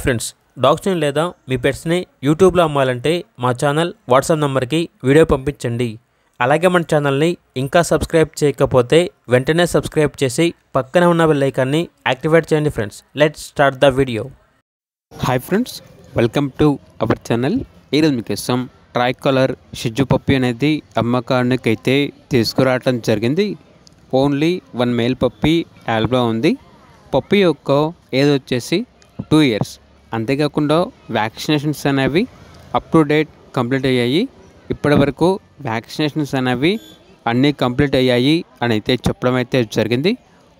Friends, డాగ్స్ని లేదా మీ పెట్స్ని యూట్యూబ్లో అమ్మాలంటే మా ఛానల్ వాట్సాప్ నెంబర్కి వీడియో పంపించండి. అలాగే మన ఛానల్ని ఇంకా సబ్స్క్రైబ్ చేయకపోతే వెంటనే సబ్స్క్రైబ్ చేసి పక్కన ఉన్న బెల్ ఐకాన్ని యాక్టివేట్ చేయండి. Friends, let's start the video. Hi friends, welcome to our channel. ఈరోజు మీకోసం ట్రై కలర్ షిజు పప్పి అనేది అమ్మకానికి అయితే తీసుకురావటం జరిగింది. ఓన్లీ 1 మేల్ పప్పి అవైలబుల్గా ఉంది. పప్పి యొక్క ఏజ్ వచ్చేసి 2 years. అంతేకాకుండా వ్యాక్సినేషన్స్ అనేవి అప్ టు డేట్ కంప్లీట్ అయ్యాయి. ఇప్పటి వరకు వ్యాక్సినేషన్స్ అనేవి అన్నీ కంప్లీట్ అయ్యాయి అని అయితే చెప్పడం అయితే జరిగింది.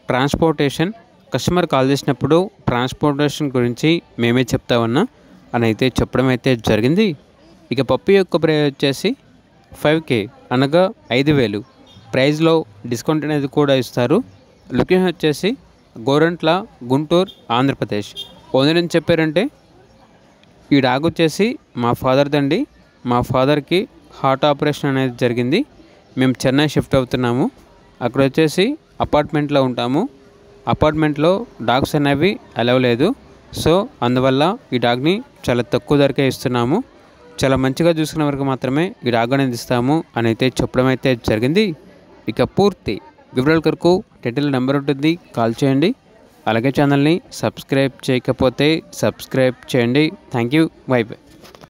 ట్రాన్స్పోర్టేషన్ కస్టమర్ కాల్ చేసినప్పుడు ట్రాన్స్పోర్టేషన్ గురించి మేమే చెప్తామన్నా అని అయితే చెప్పడం అయితే జరిగింది. ఇక పప్పి యొక్క ప్రైస్ వచ్చేసి 5K అనగా 5,000. ప్రైస్లో డిస్కౌంట్ అనేది కూడా ఇస్తారు. లొకేషన్ వచ్చేసి గోరంట్ల, గుంటూరు, ఆంధ్రప్రదేశ్. ఓనర్ ఏం చెప్పారంటే, ఈ డాగ్ వచ్చేసి మా ఫాదర్దండి. మా ఫాదర్కి హార్ట్ ఆపరేషన్ అనేది జరిగింది. మేము చెన్నై షిఫ్ట్ అవుతున్నాము. అక్కడ వచ్చేసి అపార్ట్మెంట్లో ఉంటాము. అపార్ట్మెంట్లో డాగ్స్ అనేవి అలవ్ లేదు. సో అందువల్ల ఈ డాగ్ని చాలా తక్కువ ధరకే ఇస్తున్నాము. చాలా మంచిగా చూసుకునే వరకు మాత్రమే ఈ డాగ్ అనేది ఇస్తాము అని అయితే చెప్పడం అయితే జరిగింది. ఇక పూర్తి వివరాల కొరకు టైటిల్ నెంబర్ ఉంటుంది, కాల్ చేయండి. అలాగే ఛానల్ని సబ్స్క్రైబ్ చేయకపోతే సబ్స్క్రైబ్ చేయండి. Thank you, by by.